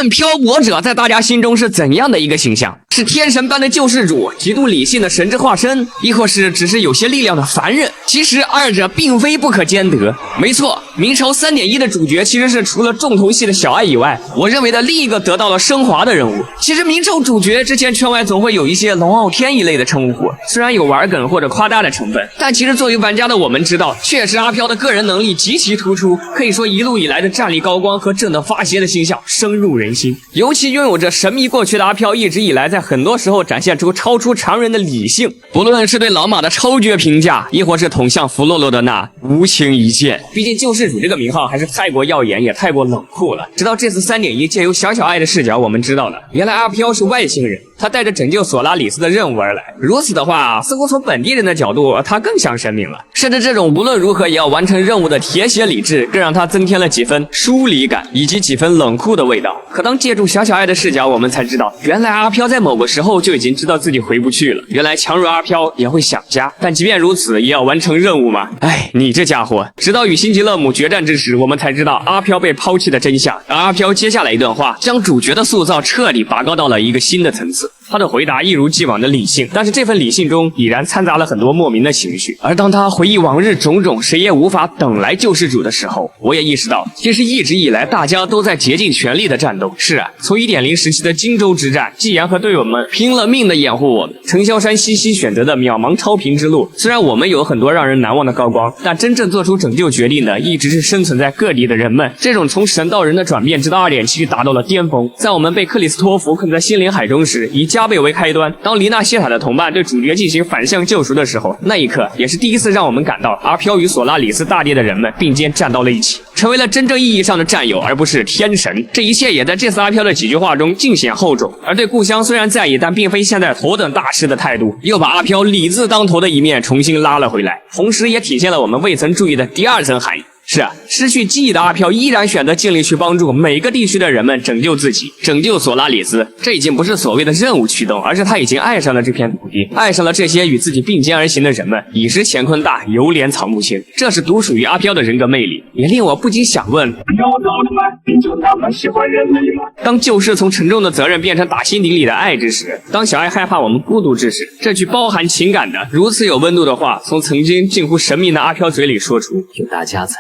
暗漂泊者在大家心中是怎样的一个形象？是天神般的救世主，极度理性的神之化身，亦或是只是有些力量的凡人？其实二者并非不可兼得。没错，明朝3.1的主角其实是除了重头戏的小爱以外，我认为的另一个得到了升华的人物。其实明朝主角之前圈外总会有一些龙傲天一类的称呼，虽然有玩梗或者夸大的成分，但其实作为玩家的我们知道，确实阿飘的个人能力极其突出，可以说一路以来的战力高光和正的发邪的形象深入人心。尤其拥有着神秘过去的阿飘，一直以来在很多时候展现出超出常人的理性，不论是对老马的超绝评价，亦或是捅向弗洛洛的那无情一剑。毕竟救世主这个名号还是太过耀眼，也太过冷酷了。直到这次3.1借由小爱的视角，我们知道了原来阿飘是外星人，他带着拯救索拉里斯的任务而来。如此的话，似乎从本地人的角度，他更像神明了。甚至这种无论如何也要完成任务的铁血理智，更让他增添了几分疏离感，以及几分冷酷的味道。可当借助小爱的视角，我们才知道，原来阿飘在某个时候就已经知道自己回不去了。原来强如阿飘也会想家，但即便如此，也要完成任务嘛。哎，你这家伙！直到与辛吉勒姆决战之时，我们才知道阿飘被抛弃的真相。而阿飘接下来一段话，将主角的塑造彻底拔高到了一个新的层次。他的回答一如既往的理性，但是这份理性中已然掺杂了很多莫名的情绪。而当他回忆往日种种谁也无法等来救世主的时候，我也意识到，其实一直以来大家都在竭尽全力的战斗。是啊，从 1.0 时期的荆州之战，纪言和队友们拼了命的掩护我们，程潇山西西选择的渺茫超频之路，虽然我们有很多让人难忘的高光，但真正做出拯救决定的一直是生存在各地的人们。这种从神到人的转变直到 2.7 达到了巅峰。在我们被克里斯托弗困在心灵海中时，以加倍为开端，当黎娜谢塔的同伴对主角进行反向救赎的时候，那一刻也是第一次让我们感到阿飘与索拉里斯大地的人们并肩站到了一起，成为了真正意义上的战友，而不是天神。这一切也在这次阿飘的几句话中尽显厚重。而对故乡虽然在意，但并非现在头等大事的态度，又把阿飘理字当头的一面重新拉了回来，同时也体现了我们未曾注意的第二层含义。是啊，失去记忆的阿飘依然选择尽力去帮助每个地区的人们拯救自己，拯救索拉里斯。这已经不是所谓的任务驱动，而是他已经爱上了这片土地，爱上了这些与自己并肩而行的人们。已是乾坤大，犹怜草木青，这是独属于阿飘的人格魅力，也令我不禁想问：妖道的们，你就那么喜欢人类吗？当救世从沉重的责任变成打心底里的爱之时，当小爱害怕我们孤独之时，这句包含情感的如此有温度的话，从曾经近乎神秘的阿飘嘴里说出，有大家在，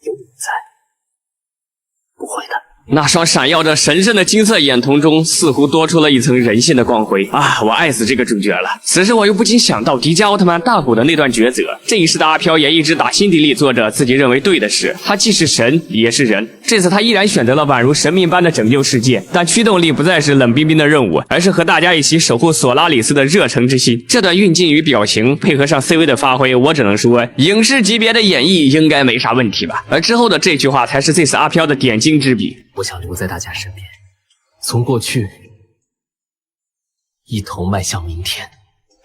有你在，不会的。那双闪耀着神圣的金色眼瞳中，似乎多出了一层人性的光辉啊！我爱死这个主角了。此时我又不禁想到迪迦奥特曼大古的那段抉择。这一世的阿飘也一直打心底里做着自己认为对的事，他既是神也是人。这次他依然选择了宛如神明般的拯救世界，但驱动力不再是冷冰冰的任务，而是和大家一起守护索拉里斯的热诚之心。这段运镜与表情配合上 CV 的发挥，我只能说影视级别的演绎应该没啥问题吧。而之后的这句话才是这次阿飘的点睛之笔。我想留在大家身边，从过去一同迈向明天。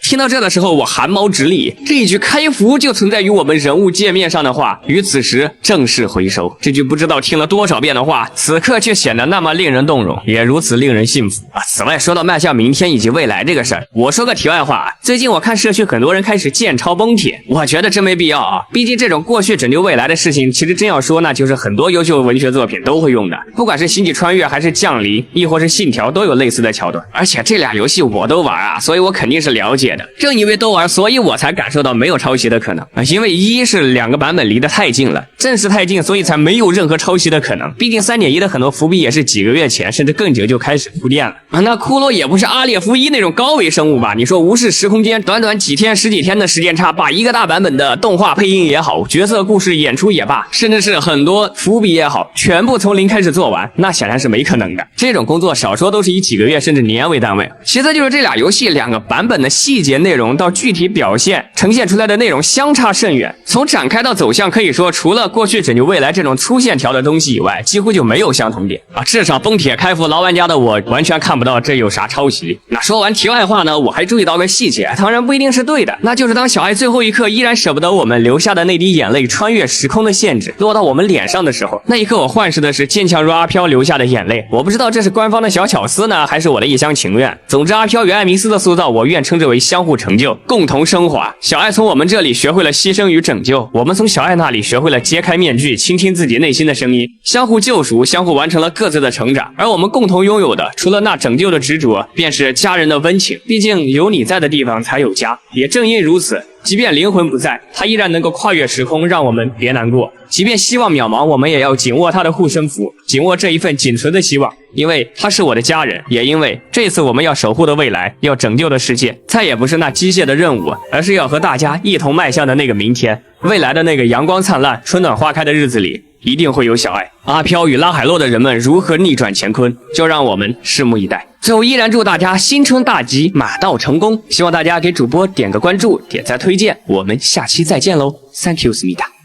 听到这的时候，我汗毛直立。这一句开服就存在于我们人物界面上的话，于此时正式回收。这句不知道听了多少遍的话，此刻却显得那么令人动容，也如此令人信服啊！此外，说到迈向明天以及未来这个事儿，我说个题外话，最近我看社区很多人开始剑抄崩帖，我觉得真没必要啊！毕竟这种过去拯救未来的事情，其实真要说，那就是很多优秀文学作品都会用的，不管是星际穿越还是降临，亦或是信条，都有类似的桥段。而且这俩游戏我都玩啊，所以我肯定是了解的。正因为都玩，所以我才感受到没有抄袭的可能啊！因为一是两个版本离得太近了，正是太近，所以才没有任何抄袭的可能。毕竟 3.1 的很多伏笔也是几个月前甚至更久就开始铺垫了啊！那骷髅也不是阿列夫1那种高维生物吧？你说无视时空间，短短几天十几天的时间差，把一个大版本的动画配音也好，角色故事演出也罢，甚至是很多伏笔也好，全部从零开始做完，那显然是没可能的。这种工作少说都是以几个月甚至年为单位。其次就是这俩游戏两个版本的细节内容到具体表现呈现出来的内容相差甚远，从展开到走向，可以说除了过去拯救未来这种粗线条的东西以外，几乎就没有相同点啊！至少崩铁开服老玩家的我完全看不到这有啥抄袭。那说完题外话呢，我还注意到个细节，当然不一定是对的，那就是当小爱最后一刻依然舍不得我们留下的那滴眼泪穿越时空的限制落到我们脸上的时候，那一刻我幻视的是坚强如阿飘留下的眼泪。我不知道这是官方的小巧思呢，还是我的一厢情愿。总之阿飘与艾弥斯的塑造，我愿称之为相互成就，共同升华。小爱从我们这里学会了牺牲与拯救，我们从小爱那里学会了揭开面具，倾听自己内心的声音，相互救赎，相互完成了各自的成长。而我们共同拥有的，除了那拯救的执着，便是家人的温情。毕竟有你在的地方才有家。也正因如此，即便灵魂不在，他依然能够跨越时空，让我们别难过。即便希望渺茫，我们也要紧握他的护身符，紧握这一份仅存的希望，因为他是我的家人，也因为这次我们要守护的未来，要拯救的世界，再也不是那机械的任务，而是要和大家一同迈向的那个明天。未来的那个阳光灿烂、春暖花开的日子里，一定会有小爱。阿飘与拉海洛的人们如何逆转乾坤，就让我们拭目以待。最后依然祝大家新春大吉，马到成功。希望大家给主播点个关注，点赞推荐，我们下期再见喽 ！Thank you， 思密达。